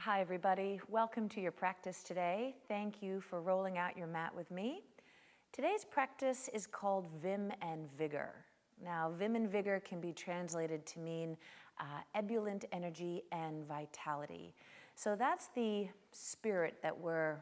Hi everybody, welcome to your practice today. Thank you for rolling out your mat with me. Today's practice is called Vim and Vigor. Now, Vim and Vigor can be translated to mean ebullient energy and vitality. So that's the spirit that we're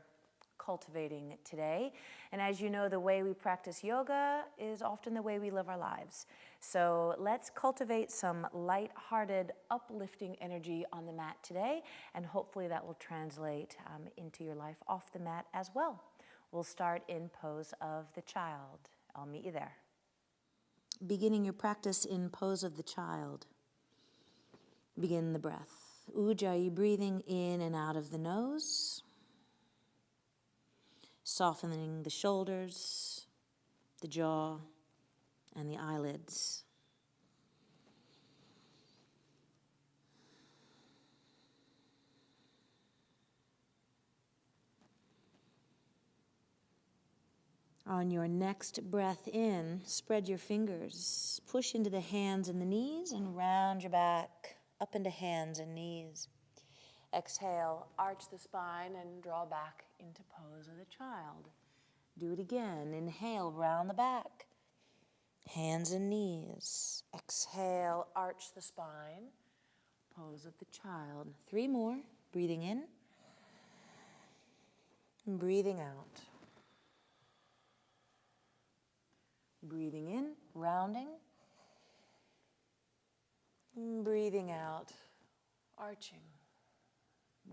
cultivating today. And as you know, the way we practice yoga is often the way we live our lives. So let's cultivate some light-hearted, uplifting energy on the mat today, and hopefully that will translate into your life off the mat as well. We'll start in pose of the child. I'll meet you there. Beginning your practice in pose of the child. Begin the breath. Ujjayi, breathing in and out of the nose. Softening the shoulders, the jaw, and the eyelids. On your next breath in, spread your fingers, push into the hands and the knees, and round your back up into hands and knees. Exhale, arch the spine and draw back into pose of the child. Do it again. Inhale, round the back. Hands and knees. Exhale, arch the spine. Pose of the child. 3 more. Breathing in. And breathing out. Breathing in, rounding. And breathing out, arching.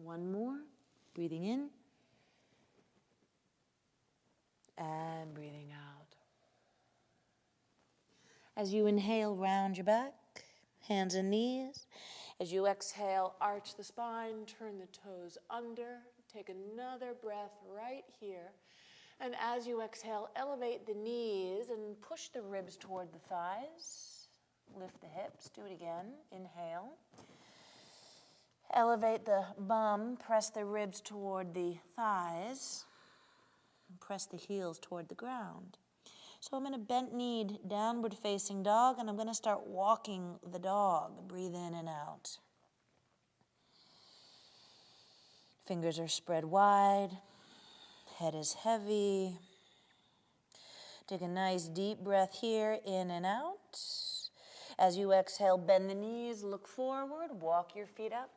1 more. Breathing in. And breathing out. As you inhale, round your back, hands and knees. As you exhale, arch the spine, turn the toes under. Take another breath right here. And as you exhale, elevate the knees and push the ribs toward the thighs. Lift the hips. Do it again. Inhale. Elevate the bum, press the ribs toward the thighs, and press the heels toward the ground. So I'm in a bent knee, downward facing dog, and I'm going to start walking the dog. Breathe in and out. Fingers are spread wide, head is heavy. Take a nice deep breath here, in and out. As you exhale, bend the knees, look forward, walk your feet up.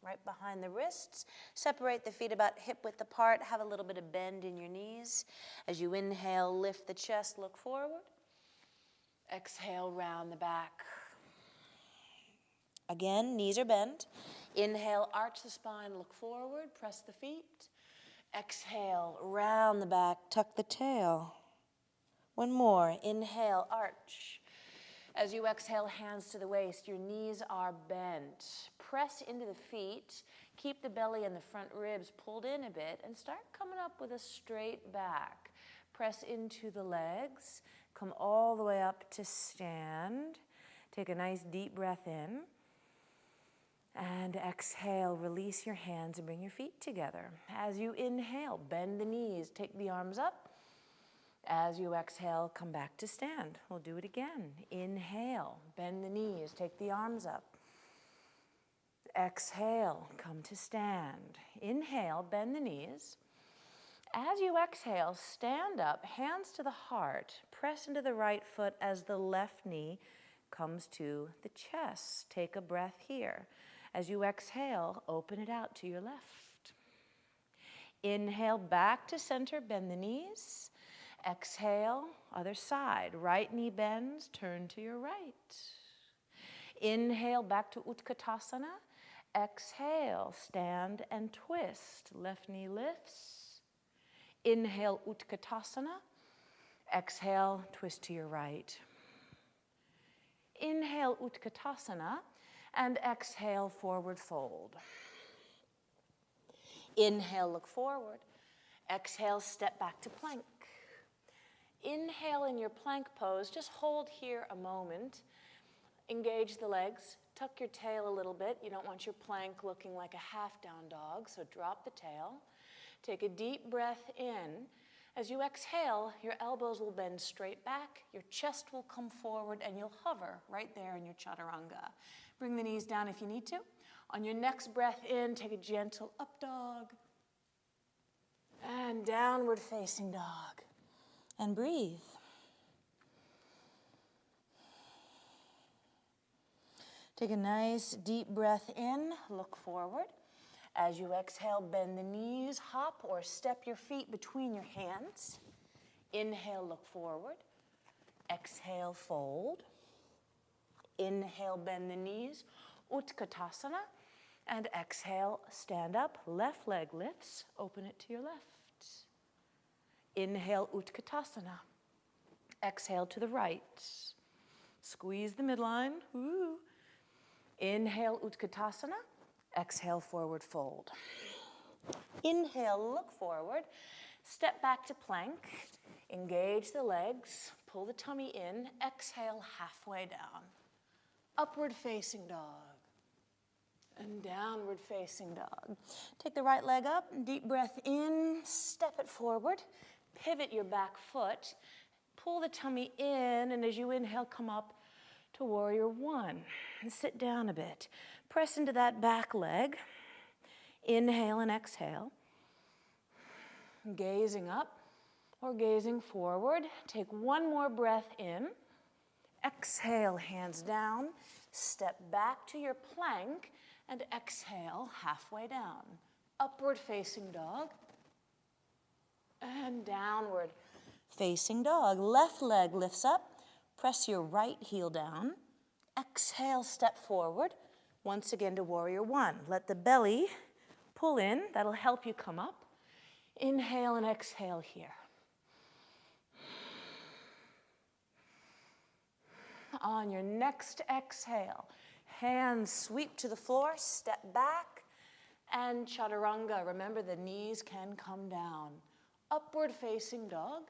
Right behind the wrists. Separate the feet about hip width apart. Have a little bit of bend in your knees. As you inhale, lift the chest, look forward. Exhale, round the back. Again, knees are bent. Inhale, arch the spine, look forward, press the feet. Exhale, round the back, tuck the tail. 1 more. Inhale, arch. As you exhale, hands to the waist, your knees are bent. Press into the feet, keep the belly and the front ribs pulled in a bit, and start coming up with a straight back. Press into the legs, come all the way up to stand. Take a nice deep breath in. And exhale, release your hands and bring your feet together. As you inhale, bend the knees, take the arms up. As you exhale, come back to stand. We'll do it again. Inhale, bend the knees, take the arms up. Exhale, come to stand. Inhale, bend the knees. As you exhale, stand up, hands to the heart. Press into the right foot as the left knee comes to the chest. Take a breath here. As you exhale, open it out to your left. Inhale, back to center, bend the knees. Exhale, other side. Right knee bends, turn to your right. Inhale, back to Utkatasana. Exhale, stand and twist. Left knee lifts. Inhale, Utkatasana. Exhale, twist to your right. Inhale, Utkatasana, and exhale, forward fold. Inhale, look forward. Exhale, step back to plank. Inhale in your plank pose, just hold here a moment. Engage the legs, tuck your tail a little bit. You don't want your plank looking like a half down dog, so drop the tail. Take a deep breath in. As you exhale, your elbows will bend straight back, your chest will come forward, and you'll hover right there in your chaturanga. Bring the knees down if you need to. On your next breath in, take a gentle up dog and downward facing dog. And breathe. Take a nice deep breath in, look forward. As you exhale, bend the knees, hop or step your feet between your hands. Inhale, look forward. Exhale, fold. Inhale, bend the knees, Utkatasana. And exhale, stand up, left leg lifts, open it to your left. Inhale, Utkatasana. Exhale to the right. Squeeze the midline. Ooh. Inhale, Utkatasana. Exhale, forward fold. Inhale, look forward. Step back to plank. Engage the legs. Pull the tummy in. Exhale, halfway down. Upward facing dog. And downward facing dog. Take the right leg up, deep breath in, step it forward, pivot your back foot, pull the tummy in, and as you inhale, come up to warrior one. And sit down a bit. Press into that back leg. Inhale and exhale. Gazing up or gazing forward. Take one more breath in. Exhale, hands down. Step back to your plank. And exhale, halfway down. Upward facing dog. And downward facing dog. Left leg lifts up. Press your right heel down. Exhale, step forward. Once again to warrior one. Let the belly pull in. That'll help you come up. Inhale and exhale here. On your next exhale, hands sweep to the floor, step back, and chaturanga. Remember, the knees can come down. Upward facing dog,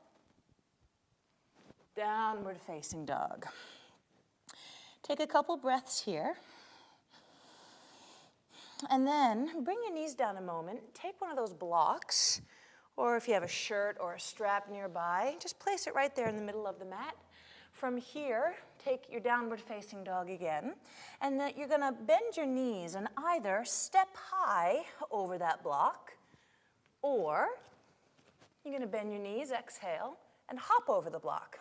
downward facing dog. Take a couple breaths here. And then bring your knees down a moment. Take one of those blocks, or if you have a shirt or a strap nearby, just place it right there in the middle of the mat. From here, take your downward facing dog again, and then you're gonna bend your knees and either step high over that block, or you're gonna bend your knees, exhale, and hop over the block.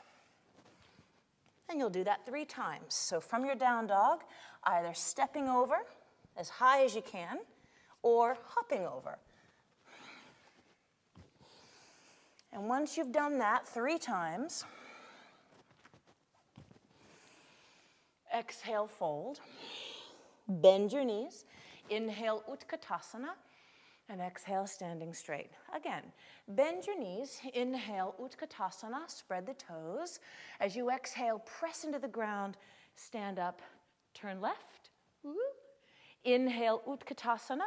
And you'll do that 3 times. So from your down dog, either stepping over as high as you can, or hopping over. And once you've done that 3 times, exhale, fold. Bend your knees. Inhale, Utkatasana. And exhale, standing straight. Again, bend your knees. Inhale, Utkatasana. Spread the toes. As you exhale, press into the ground. Stand up. Turn left. Woo. Inhale, Utkatasana.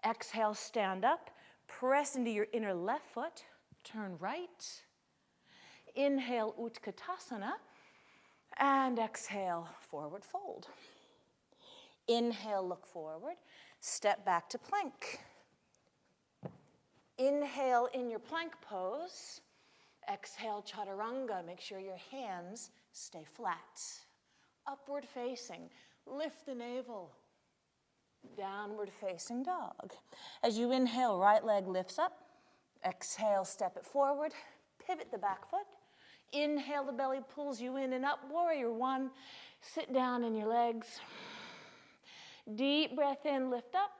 Exhale, stand up. Press into your inner left foot. Turn right. Inhale, Utkatasana. And exhale, forward fold. Inhale, look forward. Step back to plank. Inhale in your plank pose. Exhale, chaturanga. Make sure your hands stay flat. Upward facing. Lift the navel. Downward facing dog. As you inhale, right leg lifts up. Exhale, step it forward. Pivot the back foot. Inhale, the belly pulls you in and up. Warrior one. Sit down in your legs. Deep breath in, lift up.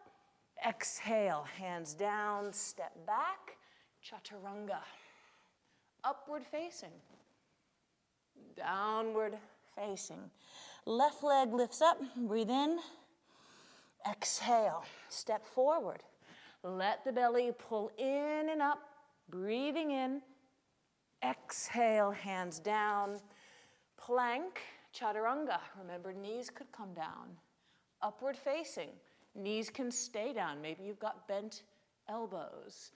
Exhale, hands down, step back. Chaturanga. Upward facing. Downward facing. Left leg lifts up. Breathe in. Exhale, step forward. Let the belly pull in and up. Breathing in. Exhale, hands down. Plank, chaturanga. Remember, knees could come down. Upward facing. Knees can stay down. Maybe you've got bent elbows.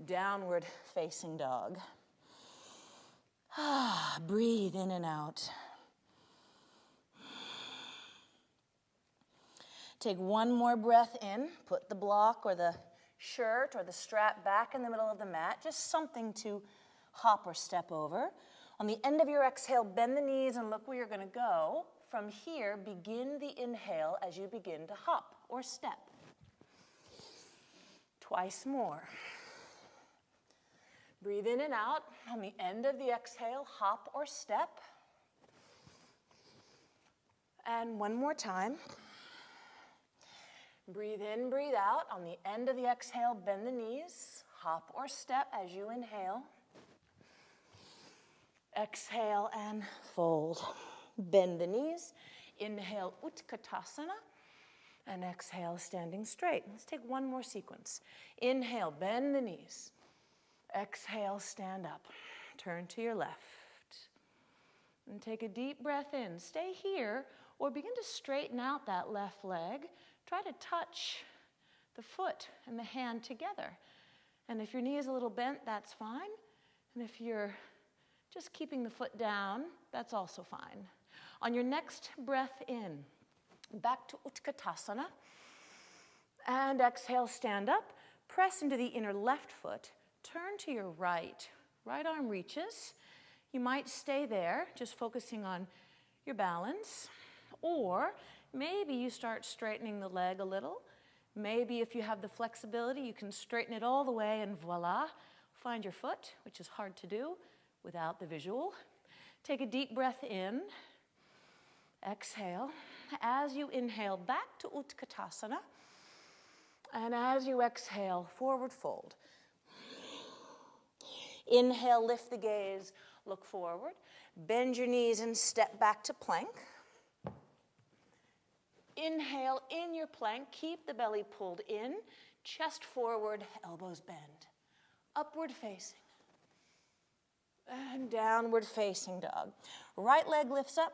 Downward facing dog. Breathe in and out. Take one more breath in. Put the block or the shirt or the strap back in the middle of the mat. Just something to hop or step over. On the end of your exhale, bend the knees and look where you're going to go. From here, begin the inhale as you begin to hop or step. Twice more. Breathe in and out. On the end of the exhale, hop or step. And one more time. Breathe in, breathe out. On the end of the exhale, bend the knees. Hop or step as you inhale. Exhale and fold. Bend the knees. Inhale, Utkatasana. And exhale, standing straight. Let's take one more sequence. Inhale, bend the knees. Exhale, stand up. Turn to your left. And take a deep breath in. Stay here or begin to straighten out that left leg. Try to touch the foot and the hand together. And if your knee is a little bent, that's fine. And if you're just keeping the foot down, that's also fine. On your next breath in, back to Utkatasana. And exhale, stand up. Press into the inner left foot. Turn to your right. Right arm reaches. You might stay there, just focusing on your balance. Or maybe you start straightening the leg a little. Maybe if you have the flexibility, you can straighten it all the way and voila, find your foot, which is hard to do without the visual. Take a deep breath in. Exhale. As you inhale, back to Utkatasana. And as you exhale, forward fold. Inhale, lift the gaze, look forward. Bend your knees and step back to plank. Inhale in your plank, keep the belly pulled in, chest forward, elbows bend. Upward facing. And downward facing dog. Right leg lifts up.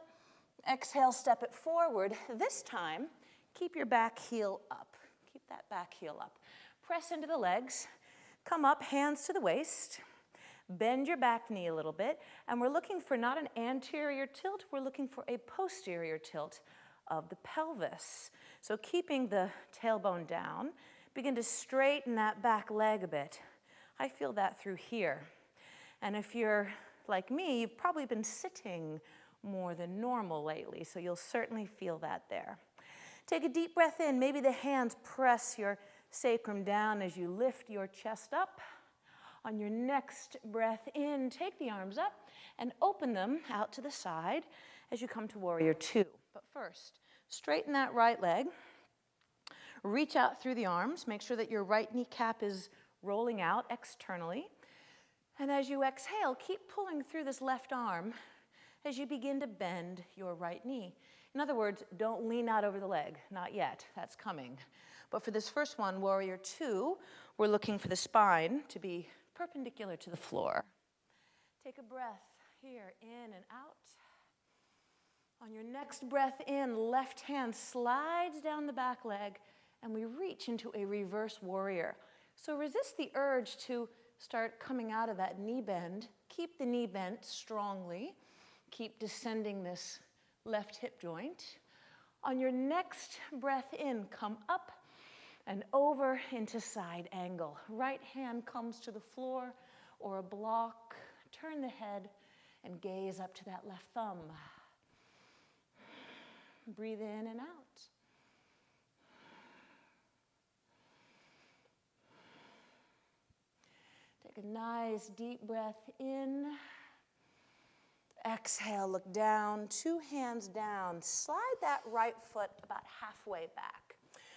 Exhale, step it forward. This time, keep your back heel up. Keep that back heel up. Press into the legs. Come up, hands to the waist. Bend your back knee a little bit. And we're looking for not an anterior tilt, we're looking for a posterior tilt of the pelvis. So keeping the tailbone down, begin to straighten that back leg a bit. I feel that through here. And if you're like me, you've probably been sitting more than normal lately, so you'll certainly feel that there. Take a deep breath in. Maybe the hands press your sacrum down as you lift your chest up. On your next breath in, take the arms up and open them out to the side as you come to Warrior Two. But first, straighten that right leg. Reach out through the arms. Make sure that your right kneecap is rolling out externally. And as you exhale, keep pulling through this left arm as you begin to bend your right knee. In other words, don't lean out over the leg. Not yet. That's coming. But for this first one, Warrior Two, we're looking for the spine to be perpendicular to the floor. Take a breath here, in and out. On your next breath in, left hand slides down the back leg, and we reach into a reverse warrior. So resist the urge to start coming out of that knee bend. Keep the knee bent strongly. Keep descending this left hip joint. On your next breath in, come up and over into side angle. Right hand comes to the floor or a block. Turn the head and gaze up to that left thumb. Breathe in and out. Take a nice deep breath in. Exhale, look down, two hands down. Slide that right foot about halfway back.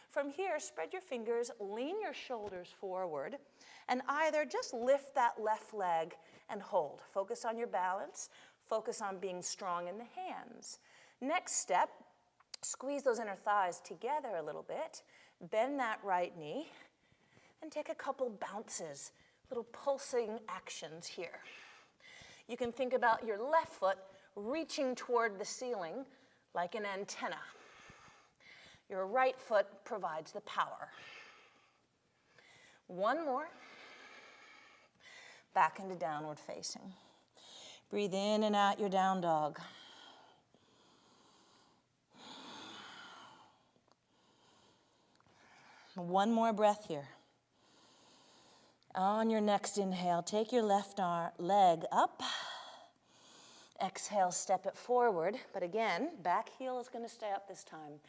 From here, spread your fingers, lean your shoulders forward, and either just lift that left leg and hold. Focus on your balance. Focus on being strong in the hands. Next step, squeeze those inner thighs together a little bit. Bend that right knee, and take a couple bounces, little pulsing actions here. You can think about your left foot reaching toward the ceiling like an antenna. Your right foot provides the power. One more. Back into downward facing. Breathe in and out your down dog. One more breath here. On your next inhale, take your left leg up. Exhale, step it forward. But again, back heel is going to stay up this time.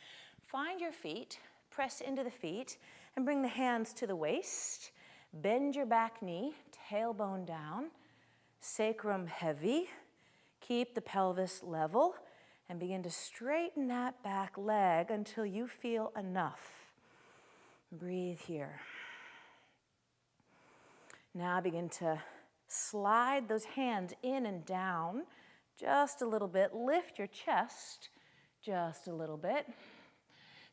Find your feet, press into the feet, and bring the hands to the waist. Bend your back knee, tailbone down, sacrum heavy. Keep the pelvis level, and begin to straighten that back leg until you feel enough. Breathe here. Now begin to slide those hands in and down just a little bit. Lift your chest just a little bit.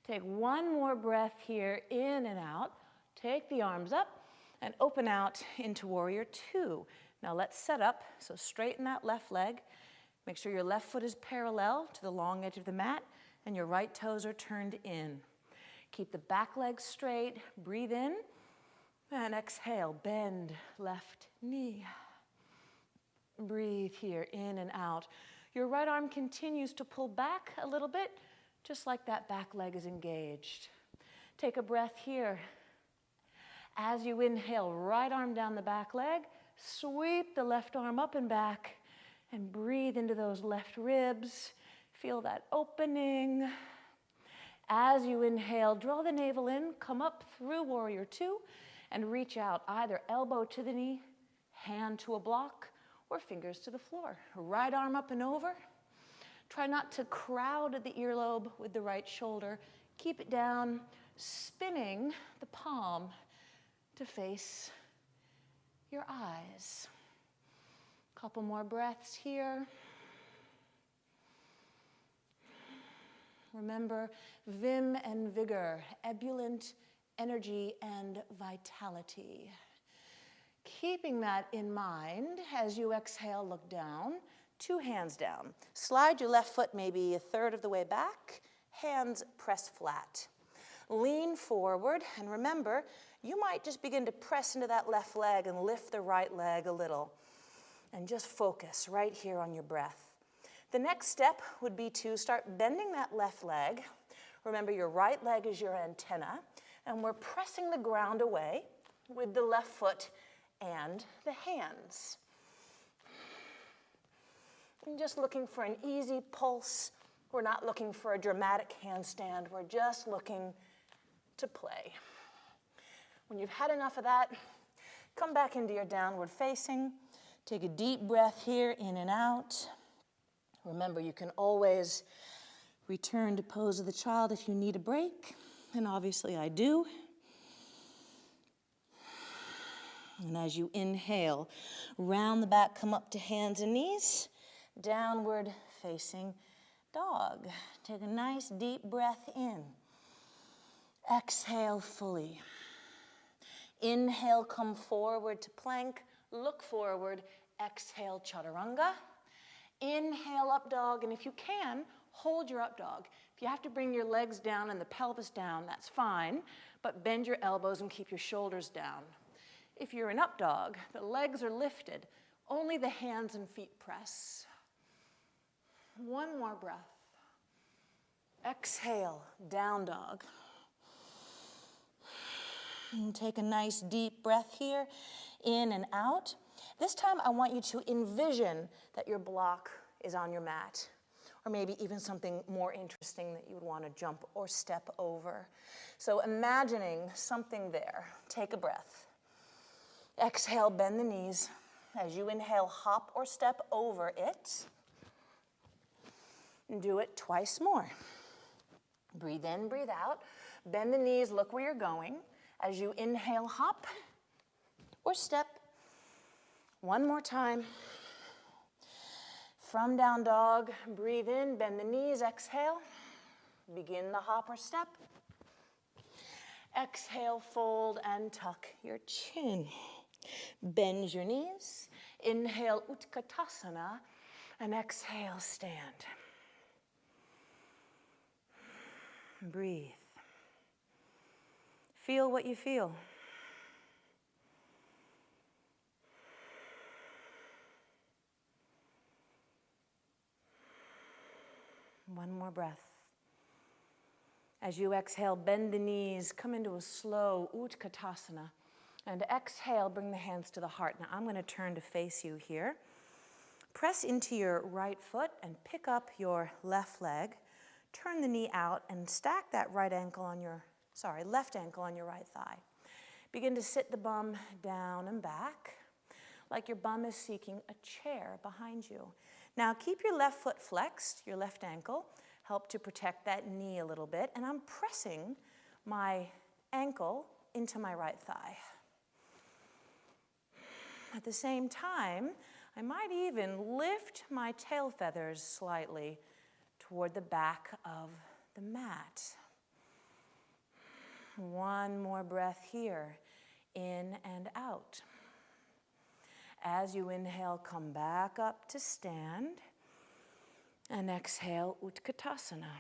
Take one more breath here, in and out. Take the arms up and open out into Warrior Two. Now let's set up, so straighten that left leg. Make sure your left foot is parallel to the long edge of the mat and your right toes are turned in. Keep the back leg straight, breathe in, and exhale, bend left knee. Breathe here, in and out. Your right arm continues to pull back a little bit, just like that back leg is engaged. Take a breath here. As you inhale, right arm down the back leg, sweep the left arm up and back, and breathe into those left ribs. Feel that opening. As you inhale, draw the navel in, come up through Warrior Two, and reach out, either elbow to the knee, hand to a block, or fingers to the floor. Right arm up and over. Try not to crowd the earlobe with the right shoulder. Keep it down, spinning the palm to face your eyes. Couple more breaths here. Remember, Vim and Vigor, ebullient energy and vitality. Keeping that in mind, as you exhale, look down, 2 hands down. Slide your left foot maybe a third of the way back, hands press flat. Lean forward, and remember, you might just begin to press into that left leg and lift the right leg a little. And just focus right here on your breath. The next step would be to start bending that left leg. Remember, your right leg is your antenna, and we're pressing the ground away with the left foot and the hands. I'm just looking for an easy pulse. We're not looking for a dramatic handstand. We're just looking to play. When you've had enough of that, come back into your downward facing. Take a deep breath here, in and out. Remember, you can always return to pose of the child if you need a break, and obviously I do. And as you inhale, round the back, come up to hands and knees, downward facing dog. Take a nice deep breath in. Exhale fully. Inhale, come forward to plank, look forward, exhale, chaturanga. Inhale, up dog, and if you can, hold your up dog. If you have to bring your legs down and the pelvis down, that's fine, but bend your elbows and keep your shoulders down. If you're in up dog, the legs are lifted, only the hands and feet press. One more breath. Exhale, down dog. And take a nice deep breath here, in and out. This time I want you to envision that your block is on your mat, or maybe even something more interesting that you would want to jump or step over. So imagining something there. Take a breath. Exhale, bend the knees. As you inhale, hop or step over it. And do it twice more. Breathe in, breathe out. Bend the knees, look where you're going. As you inhale, hop or step. One more time. From down dog, breathe in, bend the knees, exhale. Begin the hop or step. Exhale, fold and tuck your chin. Bend your knees. Inhale, Utkatasana, and exhale, stand. Breathe. Feel what you feel. One more breath. As you exhale, bend the knees, come into a slow Utkatasana. And exhale, bring the hands to the heart. Now I'm going to turn to face you here. Press into your right foot and pick up your left leg. Turn the knee out and stack that right ankle on your left ankle on your right thigh. Begin to sit the bum down and back, like your bum is seeking a chair behind you. Now keep your left foot flexed, your left ankle. Help to protect that knee a little bit. And I'm pressing my ankle into my right thigh. At the same time, I might even lift my tail feathers slightly toward the back of the mat. One more breath here, in and out. As you inhale, come back up to stand. And exhale, Utkatasana.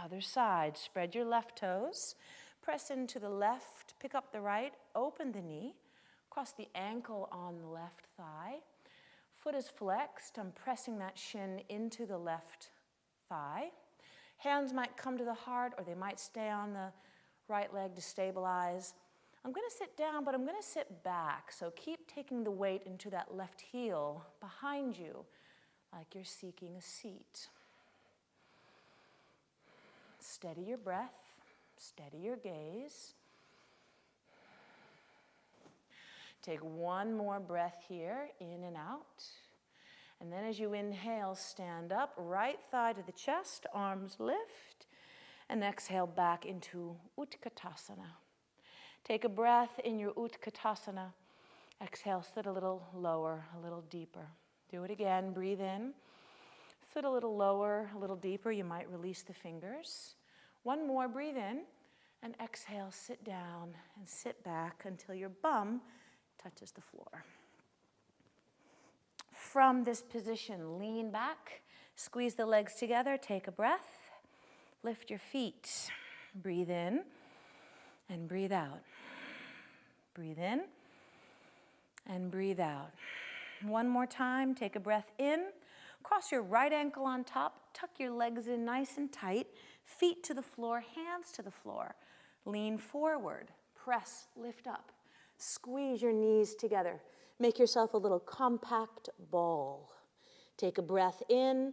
Other side, spread your left toes. Press into the left, pick up the right, open the knee. Cross the ankle on the left thigh. Foot is flexed. I'm pressing that shin into the left thigh. Hands might come to the heart or they might stay on the right leg to stabilize. I'm going to sit down, but I'm going to sit back. So keep taking the weight into that left heel behind you, like you're seeking a seat. Steady your breath, steady your gaze. Take one more breath here, in and out. And then as you inhale, stand up, right thigh to the chest, arms lift, and exhale back into Utkatasana. Take a breath in your Utkatasana. Exhale, sit a little lower, a little deeper. Do it again, breathe in. Sit a little lower, a little deeper. You might release the fingers. One more, breathe in, and exhale, sit down and sit back until your bum touches the floor. From this position, lean back, squeeze the legs together, take a breath, lift your feet, breathe in and breathe out. Breathe in and breathe out. One more time, take a breath in, cross your right ankle on top, tuck your legs in nice and tight, feet to the floor, hands to the floor. Lean forward, press, lift up. Squeeze your knees together. Make yourself a little compact ball. Take a breath in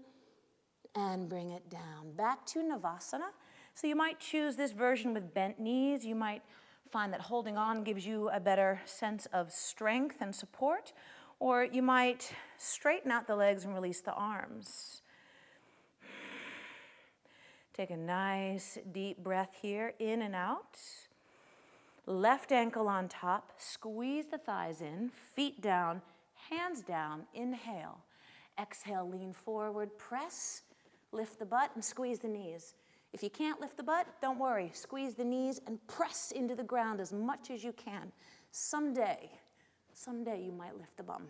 and bring it down. Back to Navasana. So you might choose this version with bent knees. You might find that holding on gives you a better sense of strength and support. Or you might straighten out the legs and release the arms. Take a nice deep breath here, in and out. Left ankle on top, squeeze the thighs in, feet down, hands down, inhale. Exhale, lean forward, press, lift the butt and squeeze the knees. If you can't lift the butt, don't worry. Squeeze the knees and press into the ground as much as you can. Someday you might lift the bum.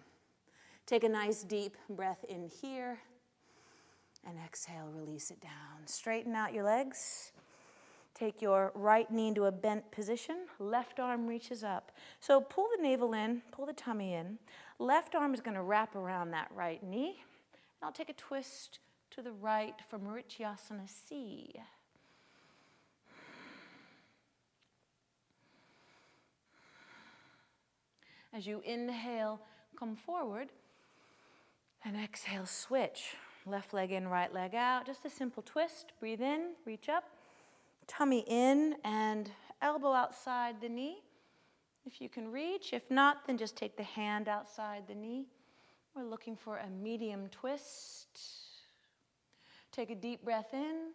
Take a nice deep breath in here and exhale, release it down. Straighten out your legs. Take your right knee into a bent position. Left arm reaches up. So pull the navel in, pull the tummy in. Left arm is going to wrap around that right knee. And I'll take a twist to the right for Marityasana C. As you inhale, come forward. And exhale, switch. Left leg in, right leg out. Just a simple twist. Breathe in, reach up. Tummy in and elbow outside the knee. If you can reach. If not, then just take the hand outside the knee. We're looking for a medium twist. Take a deep breath in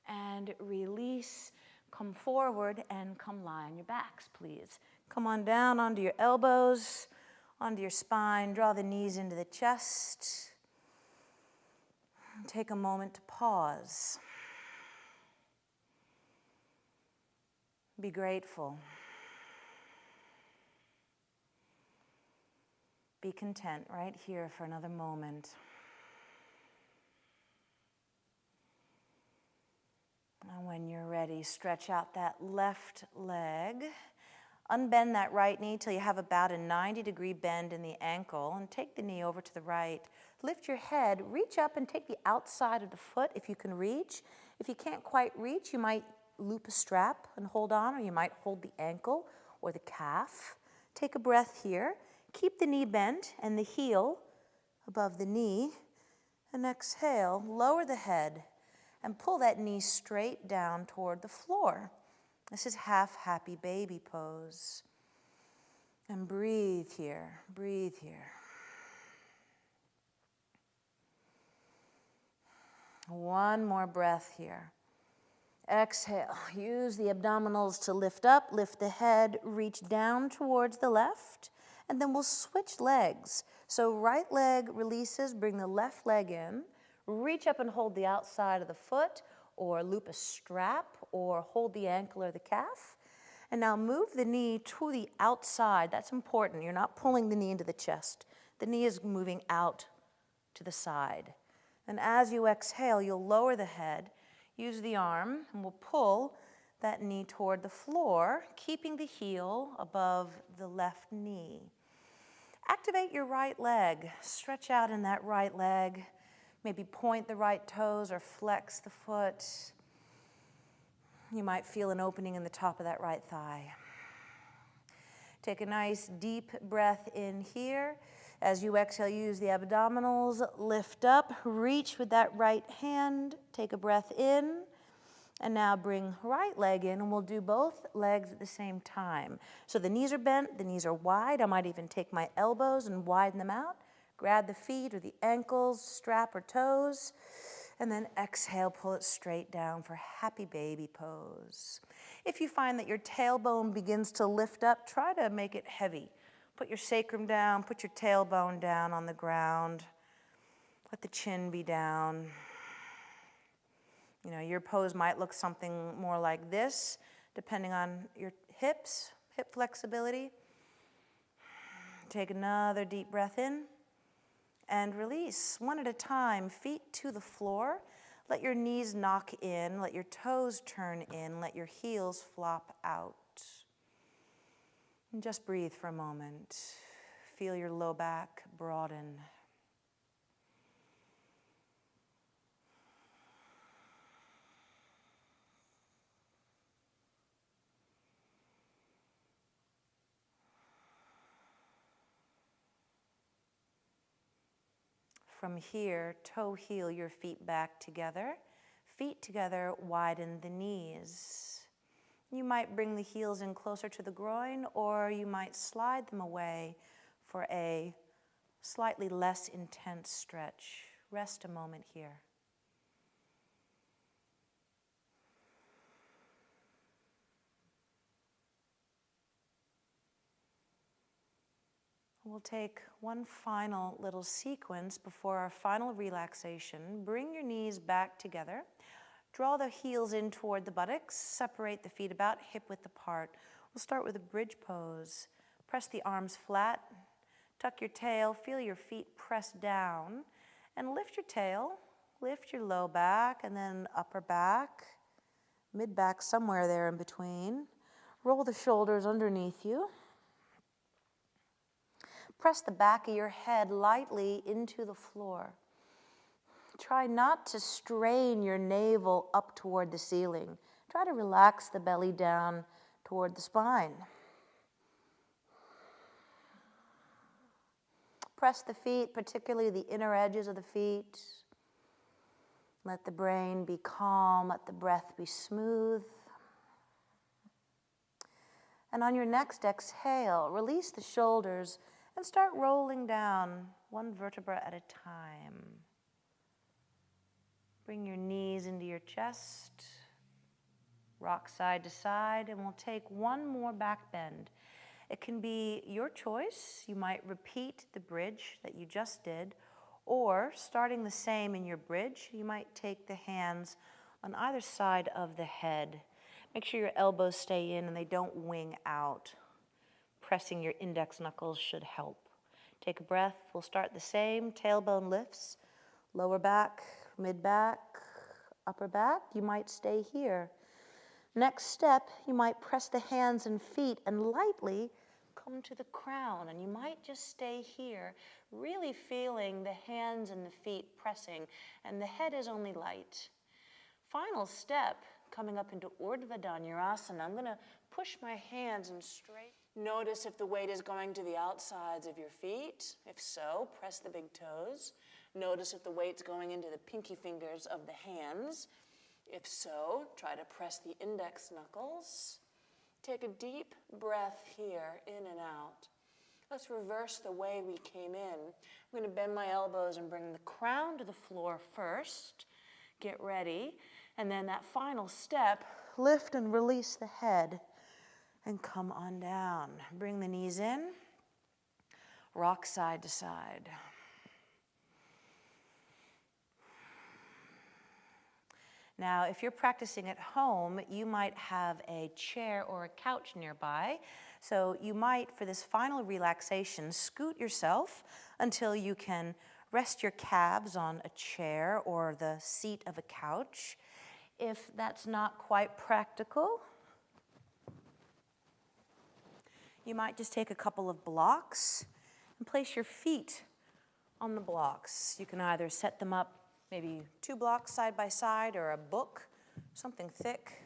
and release. Come forward and come lie on your backs, please. Come on down onto your elbows, onto your spine. Draw the knees into the chest. Take a moment to pause. Be grateful. Be content right here for another moment. And when you're ready, stretch out that left leg. Unbend that right knee till you have about a 90-degree bend in the ankle and take the knee over to the right. Lift your head, reach up and take the outside of the foot if you can reach. If you can't quite reach, you might loop a strap and hold on, or you might hold the ankle or the calf. Take a breath here. Keep the knee bent and the heel above the knee. And exhale, lower the head and pull that knee straight down toward the floor. This is half happy baby pose. And breathe here, breathe here. One more breath here. Exhale, use the abdominals to lift up, lift the head, reach down towards the left, and then we'll switch legs. So right leg releases, bring the left leg in, reach up and hold the outside of the foot, or loop a strap, or hold the ankle or the calf. And now move the knee to the outside. That's important. You're not pulling the knee into the chest. The knee is moving out to the side. And as you exhale, you'll lower the head, use the arm, and we'll pull that knee toward the floor, keeping the heel above the left knee. Activate your right leg. Stretch out in that right leg. Maybe point the right toes or flex the foot. You might feel an opening in the top of that right thigh. Take a nice deep breath in here. As you exhale, use the abdominals, lift up, reach with that right hand, take a breath in, and now bring right leg in, and we'll do both legs at the same time. So the knees are bent, the knees are wide. I might even take my elbows and widen them out. Grab the feet or the ankles, strap or toes, and then exhale, pull it straight down for happy baby pose. If you find that your tailbone begins to lift up, try to make it heavy. Put your sacrum down, put your tailbone down on the ground. Let the chin be down. You know, your pose might look something more like this, depending on your hips, hip flexibility. Take another deep breath in and release, one at a time, feet to the floor. Let your knees knock in, let your toes turn in, let your heels flop out. And just breathe for a moment. Feel your low back broaden. From here, toe heel your feet back together. Feet together, widen the knees. You might bring the heels in closer to the groin, or you might slide them away for a slightly less intense stretch. Rest a moment here. We'll take one final little sequence before our final relaxation. Bring your knees back together. Draw the heels in toward the buttocks. Separate the feet about hip-width apart. We'll start with a bridge pose. Press the arms flat. Tuck your tail. Feel your feet press down. And lift your tail. Lift your low back and then upper back. Mid-back, somewhere there in between. Roll the shoulders underneath you. Press the back of your head lightly into the floor. Try not to strain your navel up toward the ceiling. Try to relax the belly down toward the spine. Press the feet, particularly the inner edges of the feet. Let the brain be calm, let the breath be smooth. And on your next exhale, release the shoulders and start rolling down one vertebra at a time. Bring your knees into your chest. Rock side to side, and we'll take one more back bend. It can be your choice. You might repeat the bridge that you just did, or starting the same in your bridge, you might take the hands on either side of the head. Make sure your elbows stay in and they don't wing out. Pressing your index knuckles should help. Take a breath. We'll start the same. Tailbone lifts, lower back, mid-back, upper back. You might stay here. Next step, you might press the hands and feet and lightly come to the crown. And you might just stay here, really feeling the hands and the feet pressing, and the head is only light. Final step, coming up into Urdhva Dhanurasana. I'm going to push my hands and straight. Notice if the weight is going to the outsides of your feet. If so, press the big toes. Notice if the weight's going into the pinky fingers of the hands. If so, try to press the index knuckles. Take a deep breath here, in and out. Let's reverse the way we came in. I'm going to bend my elbows and bring the crown to the floor first. Get ready. And then that final step, lift and release the head and come on down. Bring the knees in. Rock side to side. Now, if you're practicing at home, you might have a chair or a couch nearby. So you might, for this final relaxation, scoot yourself until you can rest your calves on a chair or the seat of a couch. If that's not quite practical, you might just take a couple of blocks and place your feet on the blocks. You can either set them up maybe 2 blocks side by side or a book, something thick,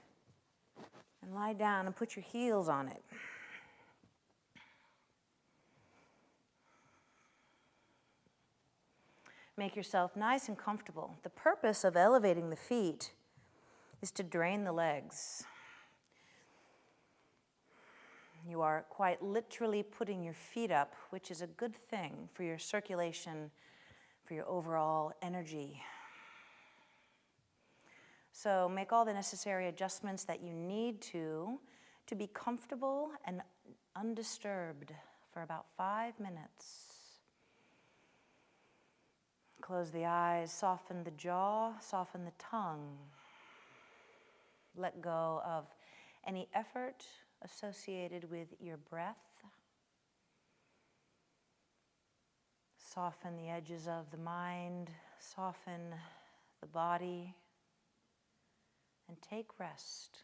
and lie down and put your heels on it. Make yourself nice and comfortable. The purpose of elevating the feet is to drain the legs. You are quite literally putting your feet up, which is a good thing for your circulation, for your overall energy. So make all the necessary adjustments that you need to be comfortable and undisturbed for about 5 minutes. Close the eyes, soften the jaw, soften the tongue. Let go of any effort associated with your breath. Soften the edges of the mind, soften the body, and take rest.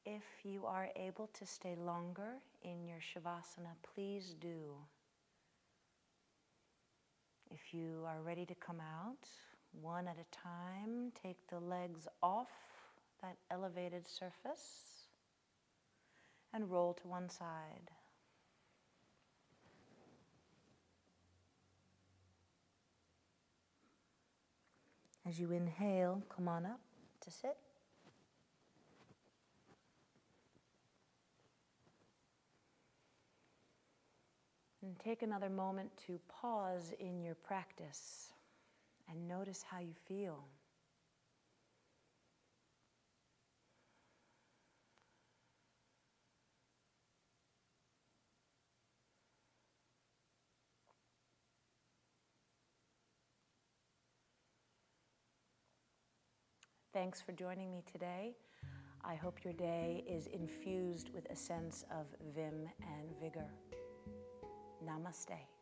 If you are able to stay longer in your Shavasana, please do. If you are ready to come out, one at a time, take the legs off that elevated surface and roll to one side. As you inhale, come on up to sit. And take another moment to pause in your practice and notice how you feel. Thanks for joining me today. I hope your day is infused with a sense of vim and vigor. Namaste.